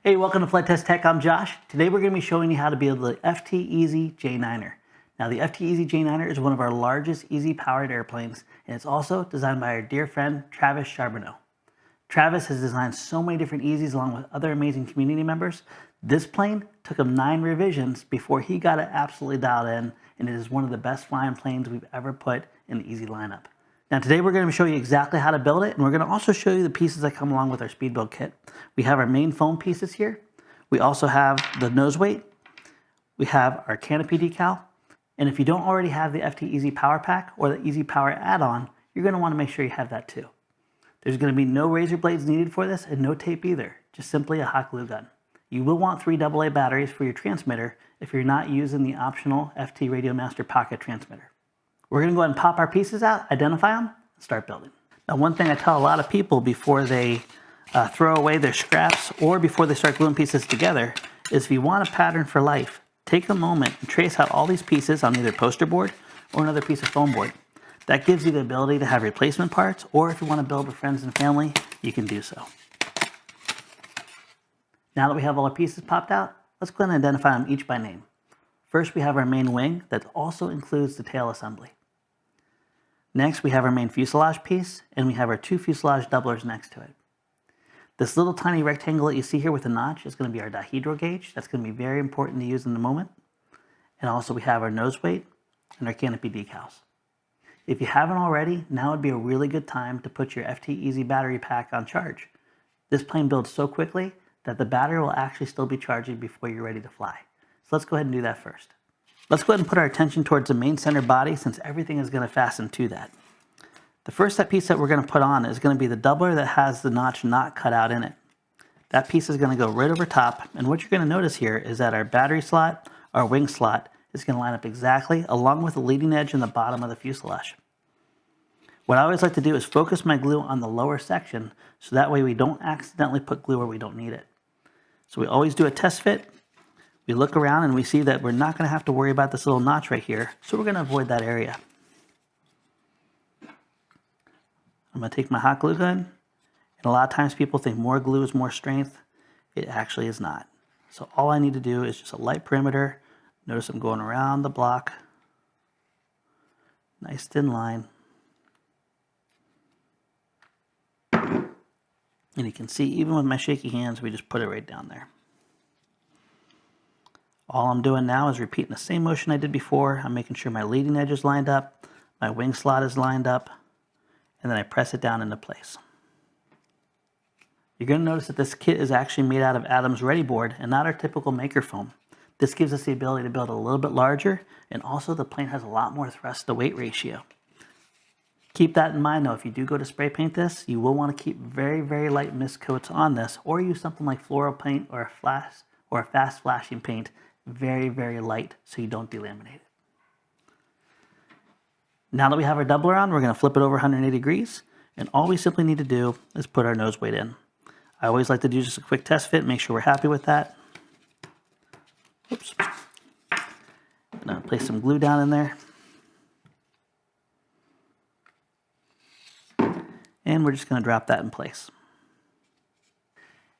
Hey, welcome to Flight Test Tech. I'm Josh. Today we're going to be showing you how to build the FT Easy J9ER. Now the FT Easy J9ER is one of our largest easy powered airplanes, and it's also designed by our dear friend Travis Charbonneau. Travis has designed so many different Easies along with other amazing community members. This plane took him 9 revisions before he got it absolutely dialed in, and it is one of the best flying planes we've ever put in the Easy lineup. Now today we're going to show you exactly how to build it, and we're going to also show you the pieces that come along with our speed build kit. We have our main foam pieces here. We also have the nose weight. We have our canopy decal. And if you don't already have the FT Easy Power Pack or the Easy Power add-on, you're going to want to make sure you have that too. There's going to be no razor blades needed for this and no tape either, just simply a hot glue gun. You will want 3 AA batteries for your transmitter if you're not using the optional FT Radio Master Pocket transmitter. We're going to go ahead and pop our pieces out, identify them, and start building. Now, one thing I tell a lot of people before they throw away their scraps or before they start gluing pieces together is if you want a pattern for life, take a moment and trace out all these pieces on either poster board or another piece of foam board. That gives you the ability to have replacement parts, or if you want to build with friends and family, you can do so. Now that we have all our pieces popped out, let's go ahead and identify them each by name. First, we have our main wing that also includes the tail assembly. Next, we have our main fuselage piece, and we have our 2 fuselage doublers next to it. This little tiny rectangle that you see here with a notch is going to be our dihedral gauge. That's going to be very important to use in the moment. And also we have our nose weight and our canopy decals. If you haven't already, now would be a really good time to put your FT Easy battery pack on charge. This plane builds so quickly that the battery will actually still be charging before you're ready to fly. So let's go ahead and do that first. Let's go ahead and put our attention towards the main center body since everything is going to fasten to that. The first piece that we're going to put on is going to be the doubler that has the notch not cut out in it. That piece is going to go right over top, and what you're going to notice here is that our battery slot, our wing slot, is going to line up exactly along with the leading edge in the bottom of the fuselage. What I always like to do is focus my glue on the lower section so that way we don't accidentally put glue where we don't need it. So we always do a test fit. We look around and we see that we're not going to have to worry about this little notch right here, so we're going to avoid that area. I'm going to take my hot glue gun, and a lot of times people think more glue is more strength. It actually is not. So all I need to do is just a light perimeter. Notice I'm going around the block. Nice thin line. And you can see even with my shaky hands, we just put it right down there. All I'm doing now is repeating the same motion I did before. I'm making sure my leading edge is lined up, my wing slot is lined up, and then I press it down into place. You're going to notice that this kit is actually made out of Adams Ready board and not our typical maker foam. This gives us the ability to build a little bit larger, and also the plane has a lot more thrust to weight ratio. Keep that in mind though, if you do go to spray paint this, you will want to keep very, very light mist coats on this, or use something like floral paint or a fast flashing paint, very, very light so you don't delaminate it. Now that we have our doubler on, we're going to flip it over 180 degrees, and all we simply need to do is put our nose weight in. I always like to do just a quick test fit, make sure we're happy with that. Oops. I'm going to place some glue down in there. And we're just going to drop that in place.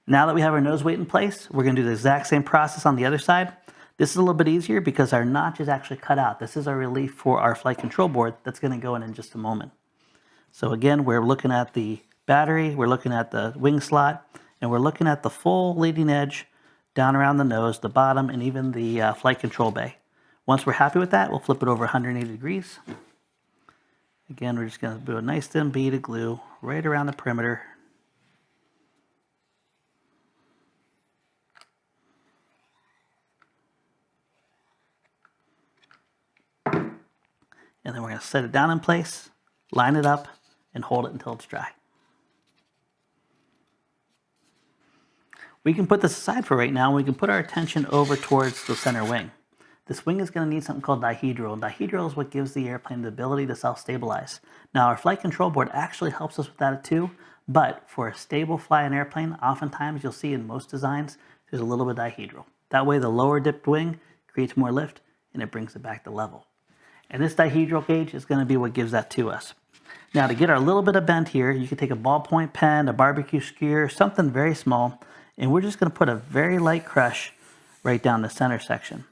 Now that we have our nose weight in place, we're going to do the exact same process on the other side. This is a little bit easier because our notch is actually cut out. This is our relief for our flight control board that's going to go in just a moment. So again, we're looking at the battery, we're looking at the wing slot, and we're looking at the full leading edge down around the nose, the bottom, and even the flight control bay. Once we're happy with that, we'll flip it over 180 degrees. Again, we're just going to do a nice thin bead of glue right around the perimeter. And then we're going to set it down in place, line it up, and hold it until it's dry. We can put this aside for right now, and we can put our attention over towards the center wing. This wing is going to need something called dihedral. Dihedral is what gives the airplane the ability to self-stabilize. Now, our flight control board actually helps us with that too, but for a stable flying airplane, oftentimes you'll see in most designs, there's a little bit of dihedral. That way the lower dipped wing creates more lift, and it brings it back to level. And this dihedral gauge is going to be what gives that to us. Now to get our little bit of bend here, you can take a ballpoint pen, a barbecue skewer, something very small, And we're just going to put a very light crush right down the center section.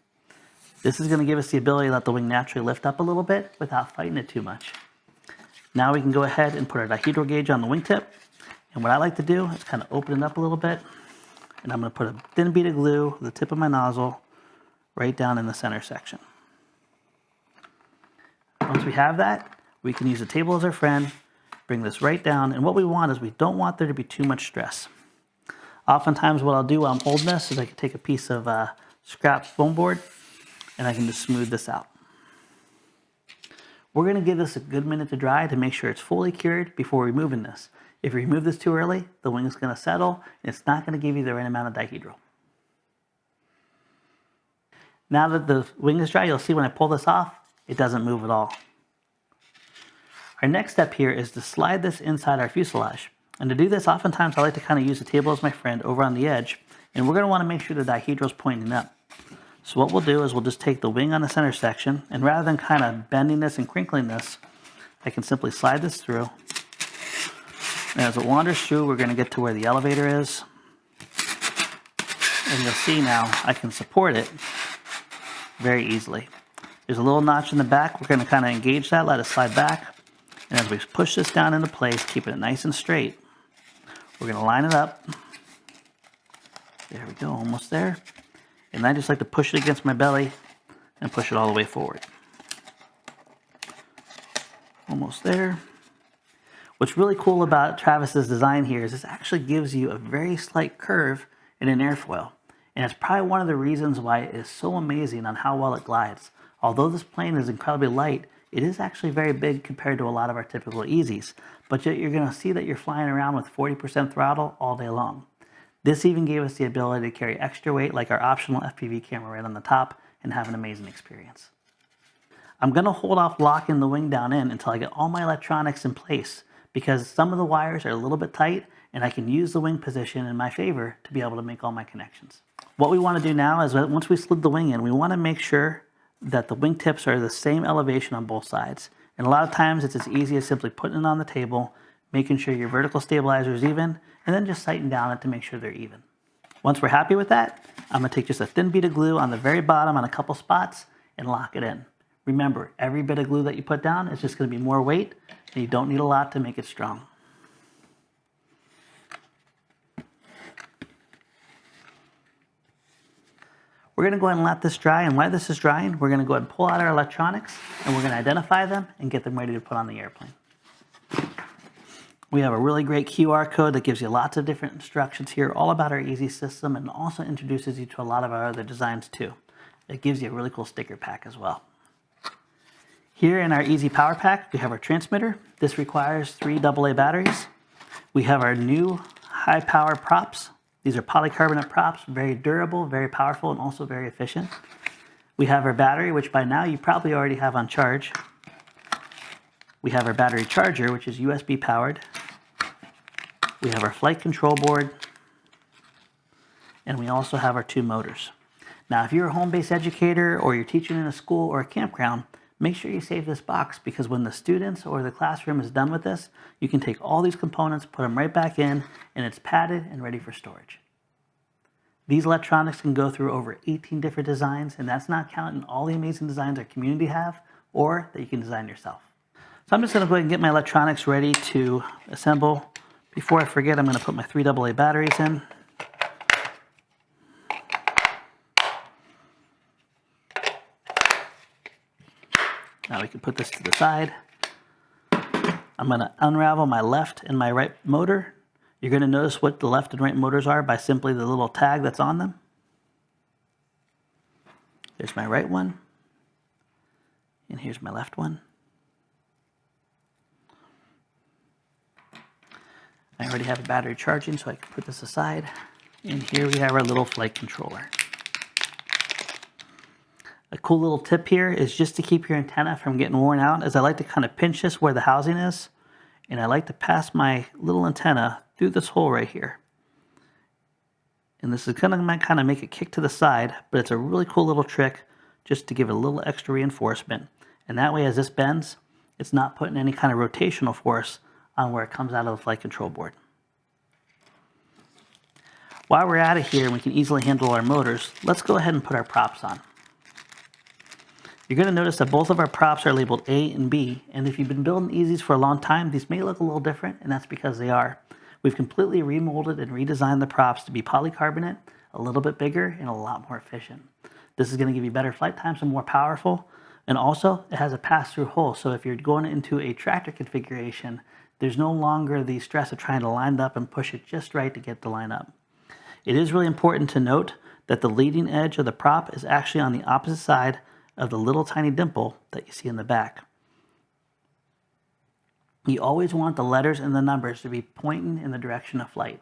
This is going to give us the ability to let the wing naturally lift up a little bit without fighting it too much. Now we can go ahead and put our dihedral gauge on the wingtip. And what I like to do is kind of open it up a little bit. And I'm going to put a thin bead of glue with the tip of my nozzle right down in the center section. Once we have that, we can use the table as our friend, bring this right down. And what we want is we don't want there to be too much stress. Oftentimes what I'll do while I'm holding this is I can take a piece of scrap foam board and I can just smooth this out. We're going to give this a good minute to dry to make sure it's fully cured before removing this. If you remove this too early, the wing is going to settle and it's not going to give you the right amount of dihedral. Now that the wing is dry, you'll see when I pull this off, it doesn't move at all. Our next step here is to slide this inside our fuselage. And to do this, oftentimes I like to kind of use the table as my friend over on the edge. And we're going to want to make sure the dihedral is pointing up. So what we'll do is we'll just take the wing on the center section, and rather than kind of bending this and crinkling this, I can simply slide this through. And as it wanders through, we're going to get to where the elevator is. And you'll see now I can support it very easily. There's a little notch in the back. We're going to kind of engage that, let it slide back. And as we push this down into place, keeping it nice and straight, we're going to line it up. There we go, almost there. And I just like to push it against my belly and push it all the way forward. Almost there. What's really cool about Travis's design here is this actually gives you a very slight curve in an airfoil. And it's probably one of the reasons why it is so amazing on how well it glides. Although this plane is incredibly light, it is actually very big compared to a lot of our typical Easies. But yet you're going to see that you're flying around with 40% throttle all day long. This even gave us the ability to carry extra weight like our optional FPV camera right on the top and have an amazing experience. I'm going to hold off locking the wing down in until I get all my electronics in place because some of the wires are a little bit tight and I can use the wing position in my favor to be able to make all my connections. What we want to do now is that once we slid the wing in, we want to make sure that the wingtips are the same elevation on both sides. And a lot of times it's as easy as simply putting it on the table, making sure your vertical stabilizer is even, and then just sighting down it to make sure they're even. Once we're happy with that, I'm going to take just a thin bead of glue on the very bottom on a couple spots and lock it in. Remember, every bit of glue that you put down is just going to be more weight, and you don't need a lot to make it strong. We're going to go ahead and let this dry, and while this is drying, we're going to go ahead and pull out our electronics, and we're going to identify them and get them ready to put on the airplane. We have a really great QR code that gives you lots of different instructions here, all about our Easy system, and also introduces you to a lot of our other designs too. It gives you a really cool sticker pack as well. Here in our Easy Power Pack, we have our transmitter. This requires 3 AA batteries. We have our new high power props. These are polycarbonate props, very durable, very powerful, and also very efficient. We have our battery, which by now you probably already have on charge. We have our battery charger, which is USB powered. We have our flight control board. And we also have our 2 motors. Now, if you're a home-based educator or you're teaching in a school or a campground, make sure you save this box because when the students or the classroom is done with this, you can take all these components, put them right back in, and it's padded and ready for storage. These electronics can go through over 18 different designs, and that's not counting all the amazing designs our community have or that you can design yourself. So I'm just going to go ahead and get my electronics ready to assemble. Before I forget, I'm going to put my 3 AA batteries in. Now we can put this to the side. I'm going to unravel my left and my right motor. You're going to notice what the left and right motors are by simply the little tag that's on them. There's my right one. And here's my left one. I already have a battery charging, so I can put this aside. And here we have our little flight controller. A cool little tip here is just to keep your antenna from getting worn out, as I like to kind of pinch this where the housing is, and I like to pass my little antenna through this hole right here. And this is gonna kind of make it kick to the side, but it's a really cool little trick just to give it a little extra reinforcement. And that way, as this bends, it's not putting any kind of rotational force on where it comes out of the flight control board. While we're at it here and we can easily handle our motors, let's go ahead and put our props on. You're going to notice that both of our props are labeled A and B, and if you've been building Easies for a long time, these may look a little different, and that's because they are. We've completely remolded and redesigned the props to be polycarbonate, a little bit bigger, and a lot more efficient. This is going to give you better flight times and more powerful, and also it has a pass-through hole, so if you're going into a tractor configuration, there's no longer the stress of trying to line it up and push it just right to get the line up. It is really important to note that the leading edge of the prop is actually on the opposite side of the little tiny dimple that you see in the back. You always want the letters and the numbers to be pointing in the direction of flight.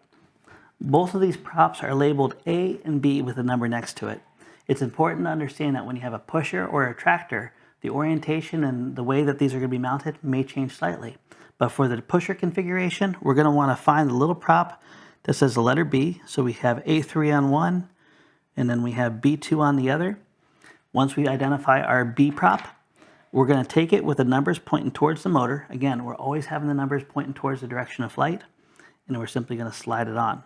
Both of these props are labeled A and B with a number next to it. It's important to understand that when you have a pusher or a tractor, the orientation and the way that these are going to be mounted may change slightly. But for the pusher configuration, we're going to want to find the little prop that says the letter B. So we have A3 on one, and then we have B2 on the other. Once we identify our B prop, we're going to take it with the numbers pointing towards the motor. Again, we're always having the numbers pointing towards the direction of flight, and we're simply going to slide it on.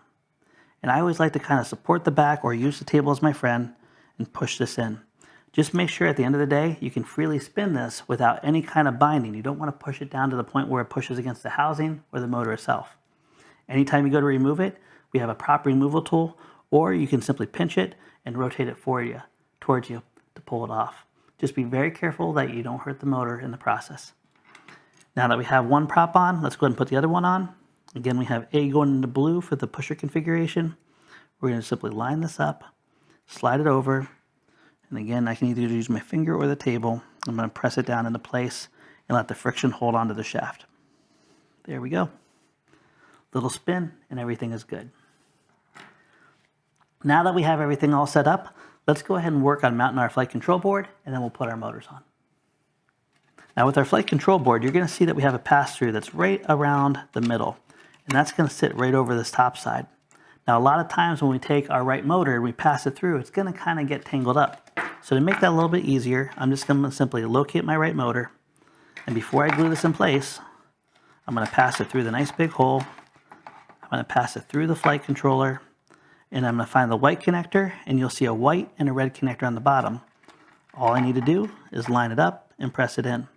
And I always like to kind of support the back or use the table as my friend and push this in. Just make sure at the end of the day, you can freely spin this without any kind of binding. You don't want to push it down to the point where it pushes against the housing or the motor itself. Anytime you go to remove it, we have a prop removal tool, or you can simply pinch it and rotate it towards you to pull it off. Just be very careful that you don't hurt the motor in the process. Now that we have one prop on, let's go ahead and put the other one on. Again, we have A going into blue for the pusher configuration. We're going to simply line this up, slide it over, and again, I can either use my finger or the table. I'm going to press it down into place and let the friction hold onto the shaft. There we go. Little spin and everything is good. Now that we have everything all set up, let's go ahead and work on mounting our flight control board, and then we'll put our motors on. Now with our flight control board, you're going to see that we have a pass-through that's right around the middle, and that's going to sit right over this top side. Now a lot of times when we take our right motor and we pass it through, it's going to kind of get tangled up. So to make that a little bit easier, I'm just going to simply locate my right motor, and before I glue this in place, I'm going to pass it through the nice big hole. I'm going to pass it through the flight controller, and I'm going to find the white connector, and you'll see a white and a red connector on the bottom. All I need to do is line it up and press it in.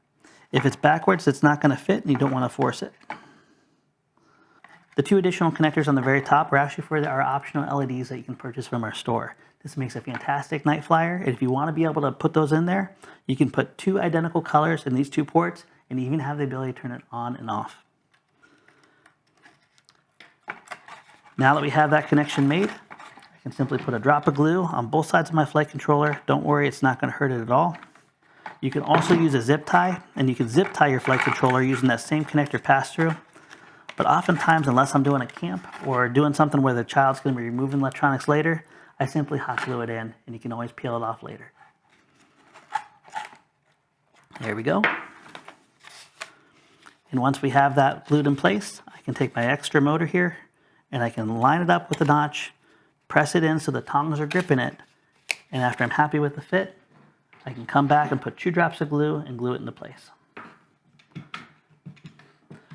If it's backwards, it's not going to fit, and you don't want to force it. The two additional connectors on the very top are actually for our optional LEDs that you can purchase from our store. This makes a fantastic night flyer, and if you want to be able to put those in there, you can put two identical colors in these two ports and even have the ability to turn it on and off. Now that we have that connection made, I can simply put a drop of glue on both sides of my flight controller. Don't worry, it's not going to hurt it at all. You can also use a zip tie, and you can zip tie your flight controller using that same connector pass-through. But oftentimes, unless I'm doing a camp or doing something where the child's going to be removing electronics later, I simply hot glue it in, and you can always peel it off later. There we go. And once we have that glued in place, I can take my extra motor here, and I can line it up with the notch, press it in so the tongs are gripping it, and after I'm happy with the fit, I can come back and put 2 drops of glue and glue it into place.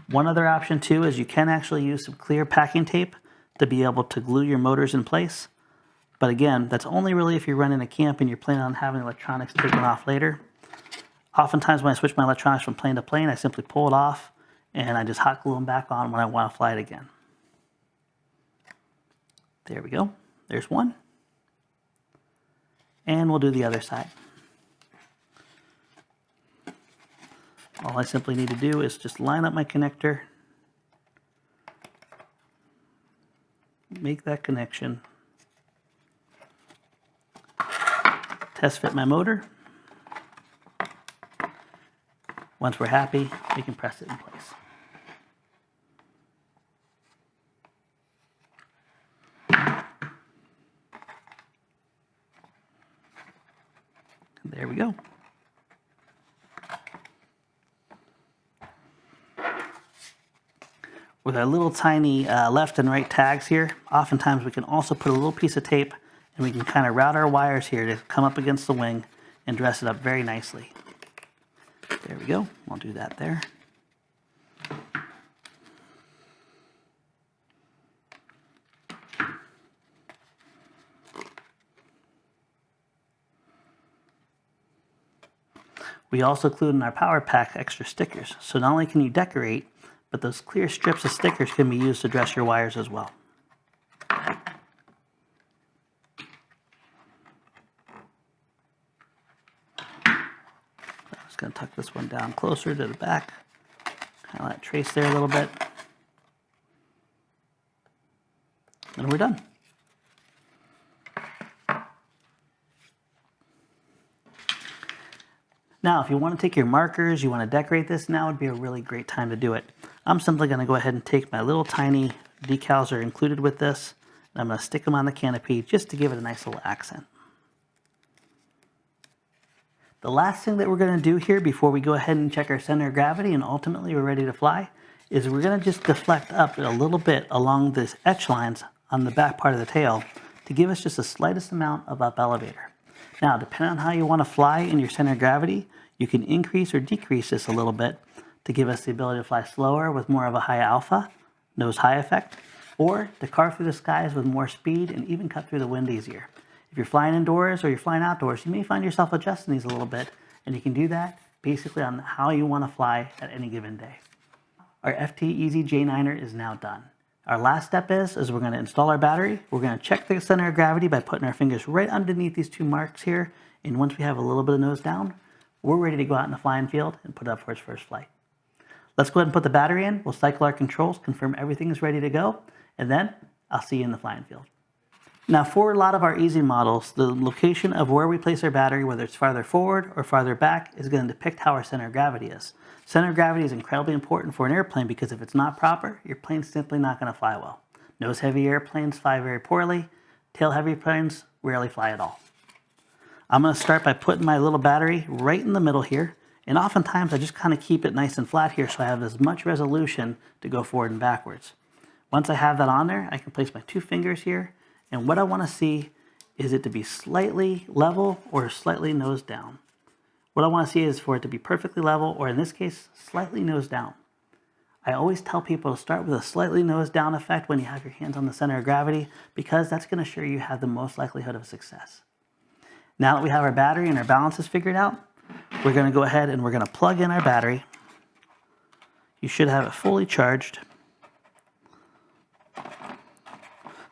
One other option too is you can actually use some clear packing tape to be able to glue your motors in place. But again, that's only really if you're running a camp and you're planning on having electronics taken off later. Oftentimes when I switch my electronics from plane to plane, I simply pull it off and I just hot glue them back on when I want to fly it again. There we go. There's one. And we'll do the other side. All I simply need to do is just line up my connector, make that connection, test fit my motor. Once we're happy, we can press it in place. There we go. With our little tiny left and right tags here, oftentimes we can also put a little piece of tape and we can kind of route our wires here to come up against the wing and dress it up very nicely. There we go. I'll do that there. We also include in our power pack extra stickers. So not only can you decorate, but those clear strips of stickers can be used to dress your wires as well. I'm just going to tuck this one down closer to the back. Kind of let it trace there a little bit. And we're done. Now, if you want to take your markers, you want to decorate this, now would be a really great time to do it. I'm simply going to go ahead and take my little tiny decals that are included with this, and I'm going to stick them on the canopy just to give it a nice little accent. The last thing that we're going to do here before we go ahead and check our center of gravity and ultimately we're ready to fly is we're going to just deflect up a little bit along these etch lines on the back part of the tail to give us just the slightest amount of up elevator. Now, depending on how you want to fly in your center of gravity, you can increase or decrease this a little bit to give us the ability to fly slower with more of a high alpha, nose high effect, or to carve through the skies with more speed and even cut through the wind easier. If you're flying indoors or you're flying outdoors, you may find yourself adjusting these a little bit, and you can do that basically on how you want to fly at any given day. Our FT Easy J9ER is now done. Our last step is we're going to install our battery. We're going to check the center of gravity by putting our fingers right underneath these two marks here. And once we have a little bit of nose down, we're ready to go out in the flying field and put up for its first flight. Let's go ahead and put the battery in. We'll cycle our controls, confirm everything is ready to go, and then I'll see you in the flying field. Now, for a lot of our easy models, the location of where we place our battery, whether it's farther forward or farther back, is going to depict how our center of gravity is. Center of gravity is incredibly important for an airplane because if it's not proper, your plane's simply not going to fly well. Nose heavy airplanes fly very poorly. Tail heavy planes rarely fly at all. I'm going to start by putting my little battery right in the middle here. And oftentimes I just kind of keep it nice and flat here so I have as much resolution to go forward and backwards. Once I have that on there, I can place my two fingers here. And what I want to see is it to be slightly level or slightly nose down. What I want to see is for it to be perfectly level, or in this case, slightly nose down. I always tell people to start with a slightly nose down effect when you have your hands on the center of gravity, because that's going to show you have the most likelihood of success. Now that we have our battery and our balances figured out, we're going to go ahead and we're going to plug in our battery. You should have it fully charged.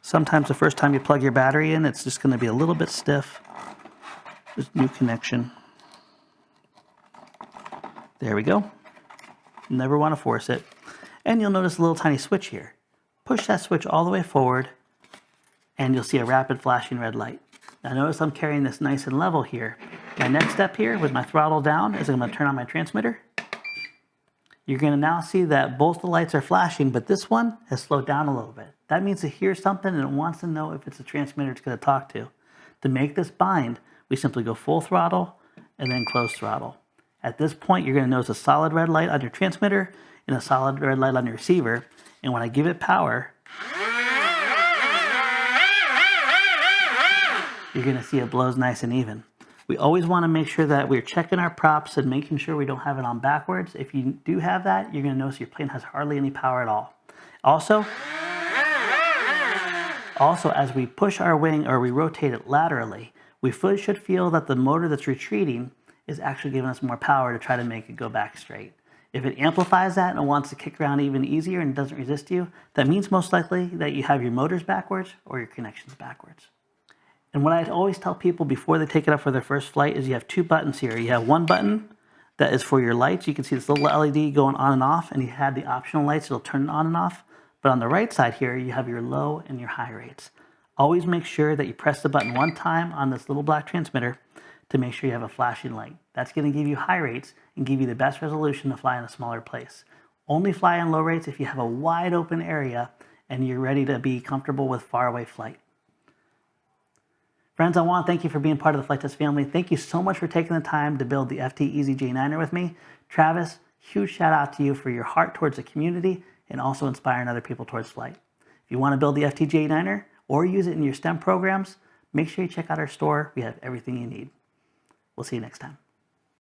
Sometimes the first time you plug your battery in, it's just going to be a little bit stiff. This new connection. There we go. Never want to force it. And you'll notice a little tiny switch here. Push that switch all the way forward and you'll see a rapid flashing red light. Now notice I'm carrying this nice and level here. My next step here with my throttle down is I'm going to turn on my transmitter. You're going to now see that both the lights are flashing, but this one has slowed down a little bit. That means it hears something and it wants to know if it's a transmitter it's going to talk to. To make this bind, we simply go full throttle and then close throttle. At this point, you're going to notice a solid red light on your transmitter and a solid red light on your receiver. And when I give it power, you're going to see it blows nice and even. We always want to make sure that we're checking our props and making sure we don't have it on backwards. If you do have that, you're going to notice your plane has hardly any power at all. Also, as we push our wing or we rotate it laterally, we should feel that the motor that's retreating is actually giving us more power to try to make it go back straight. If it amplifies that and it wants to kick around even easier and doesn't resist you, that means most likely that you have your motors backwards or your connections backwards. And what I always tell people before they take it up for their first flight is you have two buttons here. You have one button that is for your lights. You can see this little LED going on and off, and you have the optional lights that'll turn it on and off. But on the right side here, you have your low and your high rates. Always make sure that you press the button one time on this little black transmitter to make sure you have a flashing light. That's going to give you high rates and give you the best resolution to fly in a smaller place. Only fly in low rates if you have a wide open area and you're ready to be comfortable with faraway flight. Friends, I want to thank you for being part of the Flight Test family. Thank you so much for taking the time to build the FT Easy J9ER with me. Travis, huge shout out to you for your heart towards the community and also inspiring other people towards flight. If you want to build the FT J9ER or use it in your STEM programs, make sure you check out our store. We have everything you need. We'll see you next time.